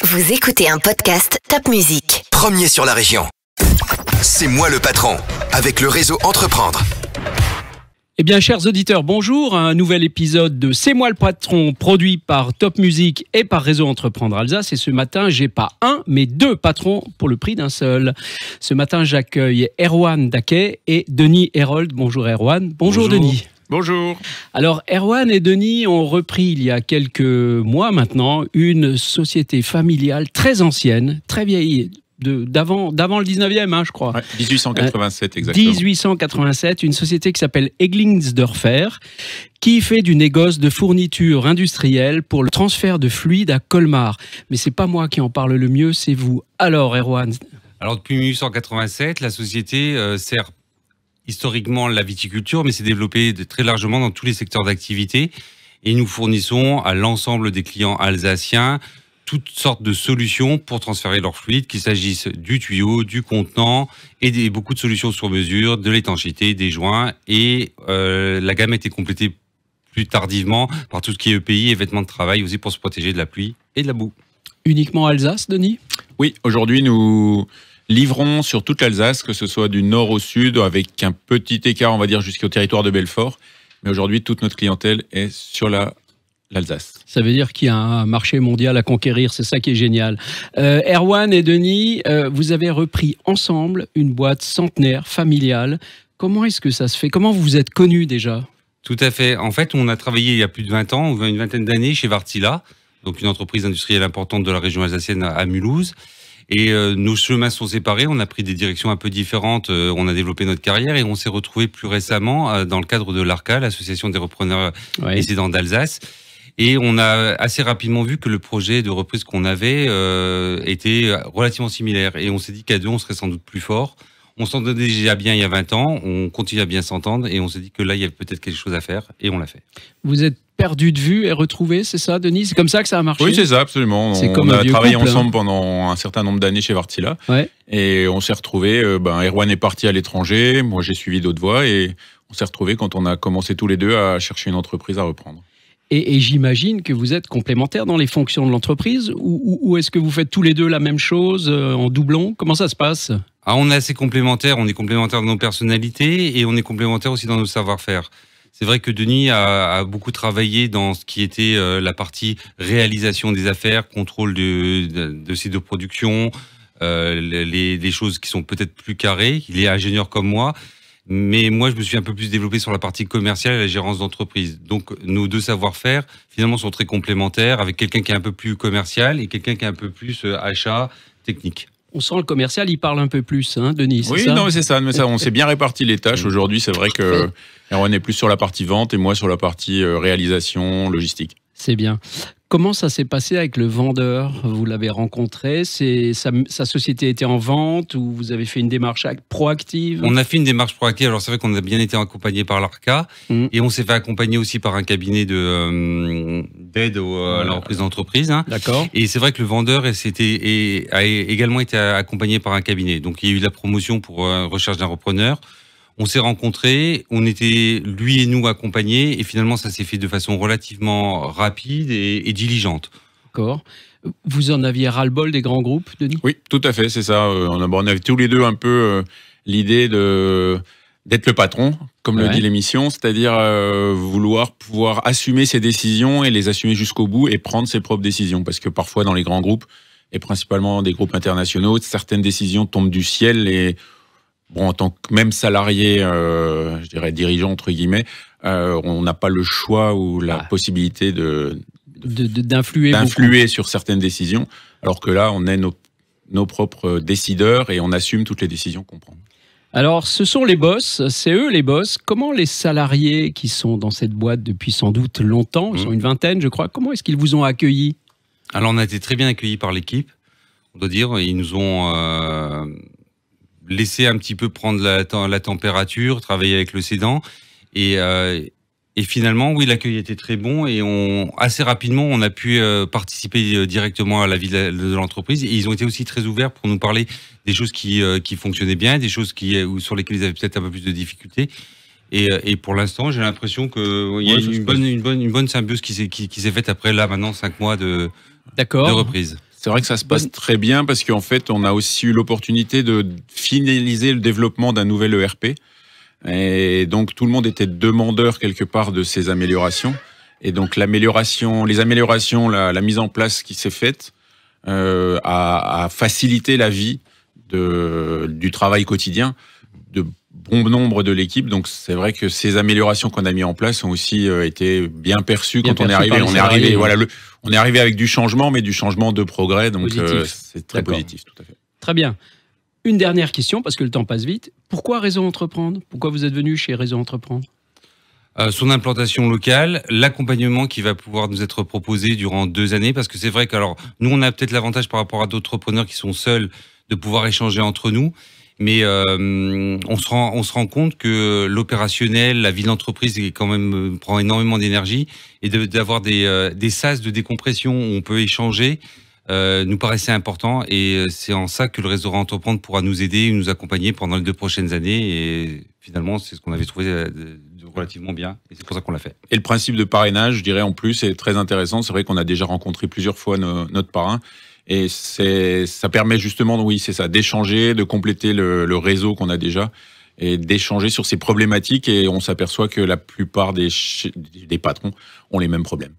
Vous écoutez un podcast Top Music. Premier sur la région. C'est moi le patron, avec le réseau Entreprendre. Eh bien, chers auditeurs, bonjour. Un nouvel épisode de C'est moi le patron, produit par Top Music et par Réseau Entreprendre Alsace. Et ce matin, j'ai pas un, mais deux patrons pour le prix d'un seul. Ce matin, j'accueille Erwan Daquet et Denis Herold. Bonjour Erwan. Bonjour Denis. Bonjour. Alors, Erwan et Denis ont repris il y a quelques mois maintenant une société familiale très ancienne, très vieille, d'avant le 19e, je crois. Ouais, 1887 exactement. 1887, une société qui s'appelle Eglingsdörfer, qui fait du négoce de fournitures industrielles pour le transfert de fluides à Colmar. Mais c'est pas moi qui en parle le mieux, c'est vous. Alors, Erwan. Alors, depuis 1887, la société sert historiquement la viticulture, mais s'est développée très largement dans tous les secteurs d'activité. Et nous fournissons à l'ensemble des clients alsaciens toutes sortes de solutions pour transférer leurs fluides, qu'il s'agisse du tuyau, du contenant et beaucoup de solutions sur mesure, de l'étanchéité, des joints. Et la gamme a été complétée plus tardivement par tout ce qui est EPI et vêtements de travail aussi pour se protéger de la pluie et de la boue. Uniquement Alsace, Denis ? Oui, aujourd'hui nous livrons sur toute l'Alsace, que ce soit du nord au sud, avec un petit écart, on va dire, jusqu'au territoire de Belfort. Mais aujourd'hui, toute notre clientèle est sur l'Alsace. Ça veut dire qu'il y a un marché mondial à conquérir, c'est ça qui est génial. Erwan et Denis, vous avez repris ensemble une boîte centenaire, familiale. Comment est-ce que ça se fait ? Comment vous vous êtes connus déjà ? Tout à fait. En fait, on a travaillé il y a plus de 20 ans, une vingtaine d'années, chez Wärtsilä, donc une entreprise industrielle importante de la région alsacienne à Mulhouse. Et nos chemins sont séparés, on a pris des directions un peu différentes, on a développé notre carrière et on s'est retrouvés plus récemment dans le cadre de l'ARCA, l'association des repreneurs et cédants d'Alsace. Et on a assez rapidement vu que le projet de reprise qu'on avait était relativement similaire. Et on s'est dit qu'à deux, on serait sans doute plus fort. On s'entendait déjà bien il y a 20 ans, on continue à bien s'entendre et on s'est dit que là, il y avait peut-être quelque chose à faire et on l'a fait. Vous êtes perdu de vue et retrouvé, c'est ça, Denis ? C'est comme ça que ça a marché ? Oui, c'est ça, absolument. On a travaillé ensemble pendant un certain nombre d'années chez Wärtsilä. Ouais. Et on s'est retrouvés, Erwan est parti à l'étranger, moi j'ai suivi d'autres voies et on s'est retrouvés quand on a commencé tous les deux à chercher une entreprise à reprendre. Et j'imagine que vous êtes complémentaires dans les fonctions de l'entreprise ou est-ce que vous faites tous les deux la même chose en doublon ? Comment ça se passe ? On est assez complémentaires, on est complémentaires dans nos personnalités et on est complémentaires aussi dans nos savoir-faire. C'est vrai que Denis a beaucoup travaillé dans ce qui était la partie réalisation des affaires, contrôle de sites de production, les choses qui sont peut-être plus carrées. Il est ingénieur comme moi. Mais moi, je me suis un peu plus développé sur la partie commerciale et la gérance d'entreprise. Donc, nos deux savoir-faire, finalement, sont très complémentaires, avec quelqu'un qui est un peu plus commercial et quelqu'un qui est un peu plus achat, technique. On sent le commercial, il parle un peu plus, Denis, c'est ça ? Oui, non, c'est ça. Mais ça, on s'est bien réparti les tâches. Aujourd'hui, c'est vrai que Erwan est plus sur la partie vente et moi sur la partie réalisation, logistique. C'est bien. Comment ça s'est passé avec le vendeur ? Vous l'avez rencontré, sa société était en vente ou vous avez fait une démarche proactive ? On a fait une démarche proactive. Alors c'est vrai qu'on a bien été accompagné par l'ARCA et on s'est fait accompagner aussi par un cabinet d'aide à la reprise d'entreprise. D'accord. Et c'est vrai que le vendeur a également été accompagné par un cabinet. Donc il y a eu la promotion pour recherche d'un repreneur. On s'est rencontrés, on était, lui et nous, accompagnés, et finalement, ça s'est fait de façon relativement rapide et diligente. D'accord. Vous en aviez ras-le-bol des grands groupes, Denis ? Oui, tout à fait, c'est ça. On avait tous les deux un peu l'idée d'être le patron, comme le dit l'émission, c'est-à-dire vouloir pouvoir assumer ses décisions et les assumer jusqu'au bout et prendre ses propres décisions. Parce que parfois, dans les grands groupes, et principalement des groupes internationaux, certaines décisions tombent du ciel et en tant que même salarié, je dirais dirigeant entre guillemets, on n'a pas le choix ou la possibilité d'influer sur certaines décisions, alors que là, on est nos propres décideurs et on assume toutes les décisions qu'on prend. Alors, ce sont les boss, c'est eux les boss. Comment les salariés qui sont dans cette boîte depuis sans doute longtemps, ils sont une vingtaine, je crois, comment est-ce qu'ils vous ont accueillis ? Alors, on a été très bien accueillis par l'équipe, on doit dire. Ils nous ont laisser un petit peu prendre la température, travailler avec le cédant. Et finalement, oui, l'accueil était très bon et assez rapidement, on a pu participer directement à la vie de l'entreprise. Et ils ont été aussi très ouverts pour nous parler des choses qui fonctionnaient bien, des choses sur lesquelles ils avaient peut-être un peu plus de difficultés. Et pour l'instant, j'ai l'impression qu'il y a une bonne symbiose qui s'est faite après, là, maintenant, 5 mois de reprise. C'est vrai que ça se passe très bien parce qu'en fait, on a aussi eu l'opportunité de finaliser le développement d'un nouvel ERP. Et donc, tout le monde était demandeur quelque part de ces améliorations. Et donc, les améliorations, la mise en place qui s'est faite a facilité la vie du travail quotidien de bon nombre de l'équipe. Donc, c'est vrai que ces améliorations qu'on a mis en place ont aussi été bien perçues quand on est arrivé. On est arrivé avec du changement, mais du changement de progrès. Donc, c'est très positif, tout à fait. Très bien. Une dernière question, parce que le temps passe vite. Pourquoi Réseau Entreprendre? Pourquoi vous êtes venu chez Réseau Entreprendre? Son implantation locale, l'accompagnement qui va pouvoir nous être proposé durant 2 années, parce que c'est vrai que nous, on a peut-être l'avantage par rapport à d'autres entrepreneurs qui sont seuls de pouvoir échanger entre nous, mais on se rend compte que l'opérationnel, la vie d'entreprise quand même prend énormément d'énergie, et d'avoir des sas de décompression où on peut échanger nous paraissait important, et c'est en ça que le réseau Entreprendre pourra nous aider, nous accompagner pendant les 2 prochaines années, et finalement c'est ce qu'on avait trouvé relativement bien, et c'est pour ça qu'on l'a fait. Et le principe de parrainage, je dirais en plus, est très intéressant. C'est vrai qu'on a déjà rencontré plusieurs fois notre parrain, et ça permet justement, oui, c'est ça, d'échanger, de compléter le réseau qu'on a déjà, et d'échanger sur ces problématiques, et on s'aperçoit que la plupart des patrons ont les mêmes problèmes.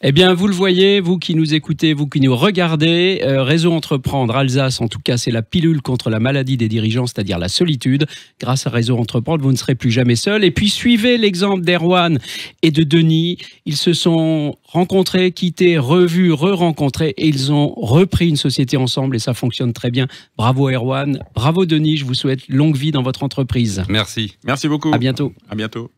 Eh bien, vous le voyez, vous qui nous écoutez, vous qui nous regardez, Réseau Entreprendre Alsace, en tout cas, c'est la pilule contre la maladie des dirigeants, c'est-à-dire la solitude. Grâce à Réseau Entreprendre, vous ne serez plus jamais seul. Et puis, suivez l'exemple d'Erwan et de Denis. Ils se sont rencontrés, quittés, revus, re-rencontrés, et ils ont repris une société ensemble, et ça fonctionne très bien. Bravo Erwan, bravo Denis, je vous souhaite longue vie dans votre entreprise. Merci. Merci beaucoup. À bientôt. À bientôt.